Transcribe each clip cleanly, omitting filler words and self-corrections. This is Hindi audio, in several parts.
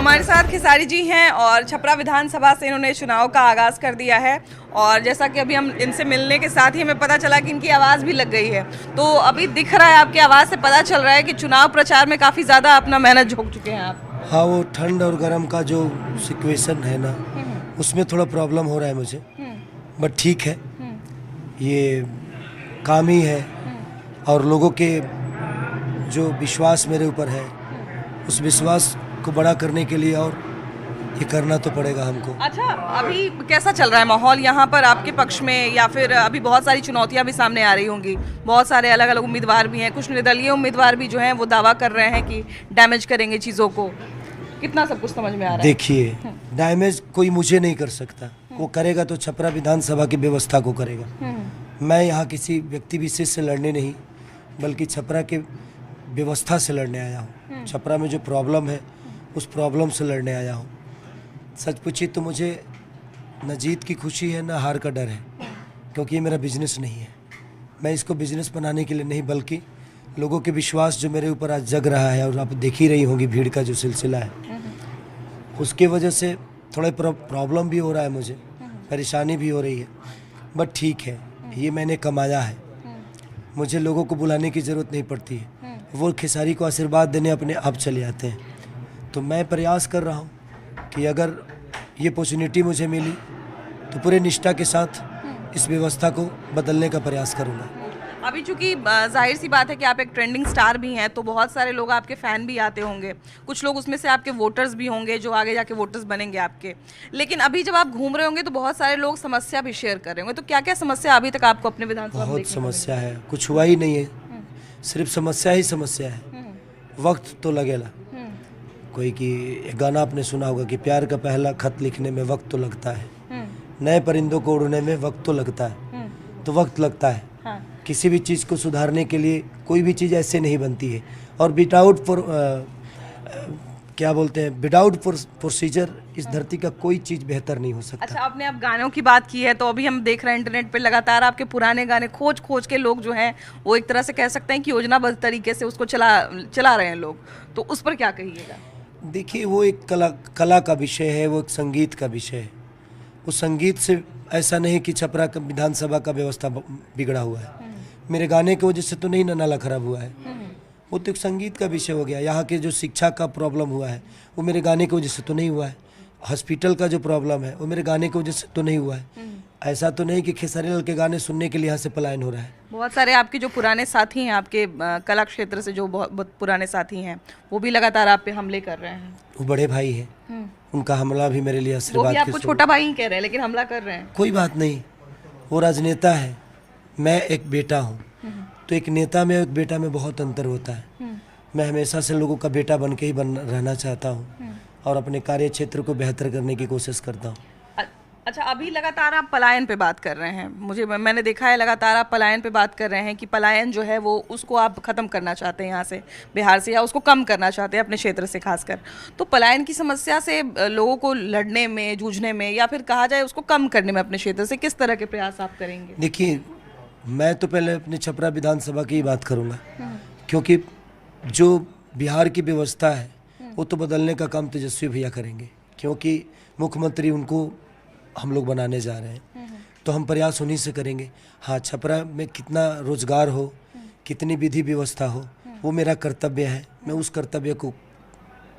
हमारे साथ खेसारी जी हैं और छपरा विधानसभा से इन्होंने चुनाव का आगाज़ कर दिया है। और जैसा कि अभी हम इनसे मिलने के साथ ही हमें पता चला कि इनकी आवाज़ भी लग गई है। तो अभी दिख रहा है, आपकी आवाज़ से पता चल रहा है कि चुनाव प्रचार में काफ़ी ज़्यादा अपना मेहनत झोंक चुके हैं आप। हाँ, वो ठंड और गर्म का जो सिचुएशन है ना, उसमें थोड़ा प्रॉब्लम हो रहा है मुझे, बट ठीक है, ये काम ही है। और लोगों के जो विश्वास मेरे ऊपर है, उस विश्वास को बड़ा करने के लिए और ये करना तो पड़ेगा हमको। अच्छा, अभी कैसा चल रहा है माहौल यहाँ पर आपके पक्ष में, या फिर अभी बहुत सारी चुनौतियाँ भी सामने आ रही होंगी? बहुत सारे अलग अलग उम्मीदवार भी हैं, कुछ निर्दलीय उम्मीदवार भी जो हैं वो दावा कर रहे हैं कि डैमेज करेंगे चीज़ों को। कितना सब कुछ समझ में आ रहा है? देखिए, डैमेज कोई मुझे नहीं कर सकता, वो करेगा तो छपरा विधानसभा की व्यवस्था को करेगा। मैं यहाँ किसी व्यक्ति विशेष से लड़ने नहीं, बल्कि छपरा के व्यवस्था से लड़ने आया हूँ। छपरा में जो प्रॉब्लम है, उस प्रॉब्लम से लड़ने आया हूँ। सच पूछिए तो मुझे न जीत की खुशी है, न हार का डर है, क्योंकि ये मेरा बिजनेस नहीं है। मैं इसको बिजनेस बनाने के लिए नहीं, बल्कि लोगों के विश्वास जो मेरे ऊपर आज जग रहा है, और आप देख ही रही होंगी भीड़ का जो सिलसिला है, उसके वजह से थोड़ा प्रॉब्लम भी हो रहा है, मुझे परेशानी भी हो रही है। बट ठीक है, ये मैंने कमाया है, मुझे लोगों को बुलाने की ज़रूरत नहीं पड़ती है, वो खेसारी को आशीर्वाद देने अपने आप चले आते हैं। तो मैं प्रयास कर रहा हूँ कि अगर ये अपॉर्चुनिटी मुझे मिली तो पूरे निष्ठा के साथ इस व्यवस्था को बदलने का प्रयास करूँगा। अभी चूंकि जाहिर सी बात है कि आप एक ट्रेंडिंग स्टार भी हैं, तो बहुत सारे लोग आपके फ़ैन भी आते होंगे, कुछ लोग उसमें से आपके वोटर्स भी होंगे जो आगे जाके वोटर्स बनेंगे आपके। लेकिन अभी जब आप घूम रहे होंगे तो बहुत सारे लोग समस्या भी शेयर कर रहे होंगे, तो क्या क्या समस्या अभी तक आपको अपने विधानसभा में बहुत देखने को समस्या है, कुछ हुआ ही नहीं है, सिर्फ समस्या ही समस्या है। वक्त तो लगेगा। कोई कि एक गाना आपने सुना होगा कि प्यार का पहला खत लिखने में वक्त तो लगता है, नए परिंदों को उड़ने में वक्त तो लगता है, तो वक्त लगता है। हाँ। किसी भी चीज़ को सुधारने के लिए कोई भी चीज़ ऐसे नहीं बनती है, और विदाउट क्या बोलते हैं, विदाउट प्रोसीजर इस धरती का कोई चीज़ बेहतर नहीं हो सकता। अच्छा, आपने अब गानों की बात की है, तो अभी हम देख रहे हैं इंटरनेट पे लगातार आपके पुराने गाने खोज खोज के लोग जो हैं वो एक तरह से कह सकते हैं कि योजनाबद्ध तरीके से उसको चला रहे हैं लोग, तो उस पर क्या कहिएगा? देखिए, वो एक कला का विषय है, वो एक संगीत का विषय है। उस संगीत से ऐसा नहीं कि छपरा का विधानसभा का व्यवस्था बिगड़ा हुआ है, मेरे गाने की वजह से तो नहीं ना नाला खराब हुआ है, वो तो एक संगीत का विषय हो गया। यहाँ के जो शिक्षा का प्रॉब्लम हुआ है, वो मेरे गाने की वजह से तो नहीं हुआ है। हॉस्पिटल का जो प्रॉब्लम है, वो मेरे गाने की वजह से तो नहीं हुआ है। ऐसा तो नहीं कि खेसारी लाल के गाने सुनने के लिए यहाँ से पलायन हो रहा है। बहुत सारे आपके जो पुराने साथी हैं, आपके कला क्षेत्र से जो बहुत पुराने साथी हैं, वो भी लगातार आप पे हमले कर रहे हैं। वो बड़े भाई हैं, उनका हमला भी मेरे लिए वो आशीर्वाद भी आपको छोटा भाई ही कह रहे हैं, लेकिन हमला कर रहे हैं। कोई बात नहीं, वो राजनेता है, मैं एक बेटा हूँ, तो एक नेता में एक बेटा में बहुत अंतर होता है। मैं हमेशा से लोगों का बेटा बन के ही रहना चाहता हूँ, और अपने कार्य क्षेत्र को बेहतर करने की कोशिश करता हूँ। अच्छा, अभी लगातार आप पलायन पे बात कर रहे हैं, मैंने देखा है लगातार आप पलायन पे बात कर रहे हैं कि पलायन जो है वो उसको आप ख़त्म करना चाहते हैं यहाँ से, बिहार से, या उसको कम करना चाहते हैं अपने क्षेत्र से खासकर। तो पलायन की समस्या से लोगों को लड़ने में, जूझने में, या फिर कहा जाए उसको कम करने में अपने क्षेत्र से किस तरह के प्रयास आप करेंगे? देखिए, मैं तो पहले अपने छपरा विधानसभा की ही बात करूँगा, क्योंकि जो बिहार की व्यवस्था है वो तो बदलने का काम तेजस्वी भैया करेंगे, क्योंकि मुख्यमंत्री उनको हम लोग बनाने जा रहे हैं, तो हम प्रयास उन्हीं से करेंगे। हाँ, छपरा में कितना रोजगार हो, कितनी विधि व्यवस्था हो, वो मेरा कर्तव्य है। मैं उस कर्तव्य को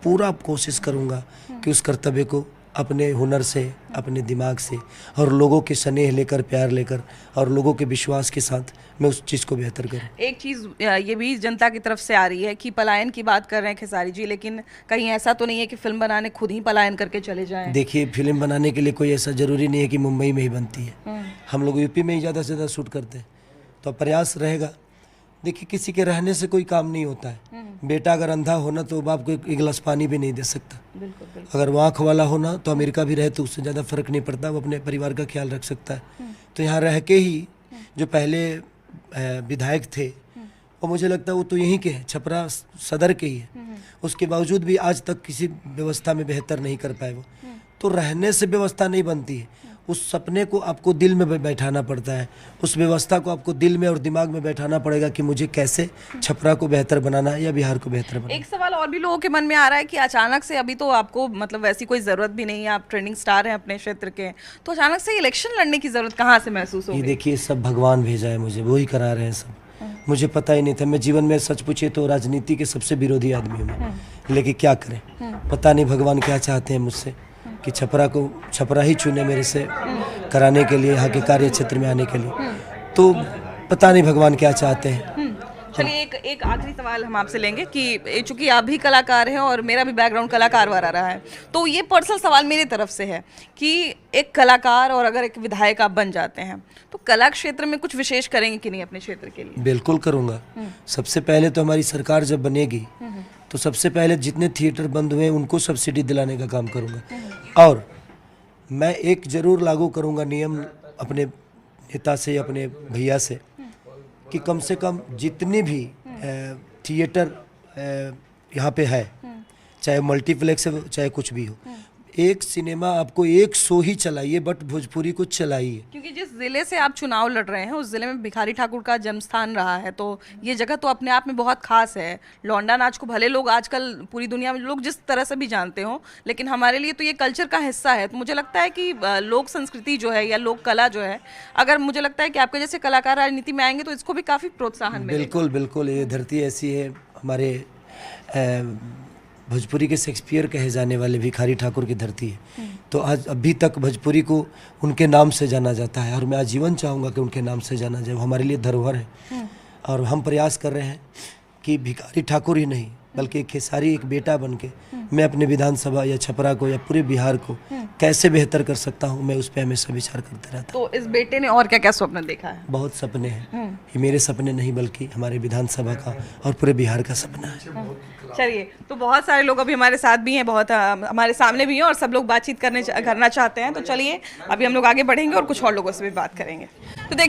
पूरा कोशिश करूँगा कि उस कर्तव्य को अपने हुनर से, अपने दिमाग से, और लोगों के स्नेह लेकर, प्यार लेकर, और लोगों के विश्वास के साथ मैं उस चीज़ को बेहतर करूँ। एक चीज़ ये भी जनता की तरफ से आ रही है कि पलायन की बात कर रहे हैं खेसारी जी, लेकिन कहीं ऐसा तो नहीं है कि फिल्म बनाने खुद ही पलायन करके चले जाएं? देखिए, फिल्म बनाने के लिए कोई ऐसा ज़रूरी नहीं है कि मुंबई में ही बनती है, हम लोग यूपी में ही ज़्यादा से ज़्यादा शूट करते हैं, तो प्रयास रहेगा। देखिए, किसी के रहने से कोई काम नहीं होता है। बेटा अगर अंधा होना तो बाप को एक गिलास पानी भी नहीं दे सकता। बिल्कुल। अगर वो आँख वाला होना तो अमेरिका भी रहे तो उससे ज़्यादा फर्क नहीं पड़ता, वो अपने परिवार का ख्याल रख सकता है। तो यहाँ रह के ही जो पहले विधायक थे, और मुझे लगता है वो तो यहीं के हैं, छपरा सदर के ही है, उसके बावजूद भी आज तक किसी व्यवस्था में बेहतर नहीं कर पाए वो। तो रहने से व्यवस्था नहीं बनती है, उस सपने को आपको दिल में बैठाना पड़ता है, उस व्यवस्था को आपको दिल में और दिमाग में बैठाना पड़ेगा कि मुझे कैसे छपरा को बेहतर बनाना है या बिहार को बेहतर बनाना है। एक सवाल और भी लोगों के मन में आ रहा है कि अचानक से, अभी तो आपको मतलब वैसी कोई ज़रूरत भी नहीं है, आप ट्रेंडिंग स्टार हैं अपने क्षेत्र के, तो अचानक से इलेक्शन लड़ने की ज़रूरत कहाँ से महसूस हो ये गई? देखिए, सब भगवान भेजा है मुझे, वही करा रहे हैं सब। मुझे पता ही नहीं था। मैं जीवन में सच पूछे तो राजनीति के सबसे विरोधी आदमी हूँ मैं, लेकिन क्या करें, पता नहीं भगवान क्या चाहते हैं मुझसे कि छपरा ही चुने मेरे से कराने के लिए, यहाँ के कार्य क्षेत्र में आने के लिए। तो पता नहीं भगवान क्या चाहते हैं। चलिए एक आखिरी सवाल हम आपसे लेंगे कि चूंकि आप भी कलाकार हैं और मेरा भी बैकग्राउंड कलाकार वाला रहा है, तो ये पर्सनल सवाल मेरी तरफ से है कि एक कलाकार और अगर एक विधायक आप बन जाते हैं तो कला क्षेत्र में कुछ विशेष करेंगे कि नहीं अपने क्षेत्र के लिए? बिल्कुल करूँगा। सबसे पहले तो हमारी सरकार जब बनेगी तो सबसे पहले जितने थिएटर बंद हुए हैं उनको सब्सिडी दिलाने का काम करूँगा। और मैं एक जरूर लागू करूँगा नियम अपने नेता से, अपने भैया से, कि कम से कम जितने भी थिएटर यहाँ पे है, चाहे मल्टीप्लेक्स है चाहे कुछ भी हो, एक सिनेमा आपको एक शो ही चलाइए, बट भोजपुरी को चलाइए। क्योंकि जिस जिले से आप चुनाव लड़ रहे हैं उस जिले में भिखारी ठाकुर का जन्म स्थान रहा है, तो ये जगह तो अपने आप में बहुत खास है। लौंडा नाच को भले लोग आजकल पूरी दुनिया में लोग जिस तरह से भी जानते हो, लेकिन हमारे लिए तो ये कल्चर का हिस्सा है। तो मुझे लगता है कि लोक संस्कृति जो है या लोक कला जो है, अगर मुझे लगता है कि आपके जैसे कलाकार राजनीति में आएंगे तो इसको भी काफ़ी प्रोत्साहन मिलेगा। बिल्कुल बिल्कुल, ये धरती ऐसी है। हमारे भोजपुरी के शेक्सपियर कहे जाने वाले भिखारी ठाकुर की धरती है। तो आज अभी तक भोजपुरी को उनके नाम से जाना जाता है और मैं आजीवन चाहूँगा कि उनके नाम से जाना जाए। वो हमारे लिए धरोहर है और हम प्रयास कर रहे हैं कि भिखारी ठाकुर ही नहीं बल्कि एक खेसारी, एक बेटा बन के मैं अपने विधानसभा या छपरा को या पूरे बिहार को कैसे बेहतर कर सकता हूँ, मैं उस पर हमेशा विचार करता रहता हूँ। तो इस बेटे ने और क्या क्या स्वप्न देखा है? बहुत सपने हैं। ये मेरे सपने नहीं बल्कि हमारे विधानसभा का और पूरे बिहार का सपना है। चलिए, तो बहुत सारे लोग अभी हमारे साथ भी हैं, बहुत हमारे सामने भी हैं और सब लोग बातचीत करना चाहते हैं। तो चलिए अभी हम लोग आगे बढ़ेंगे और कुछ और लोगों से भी बात करेंगे। तो देखिए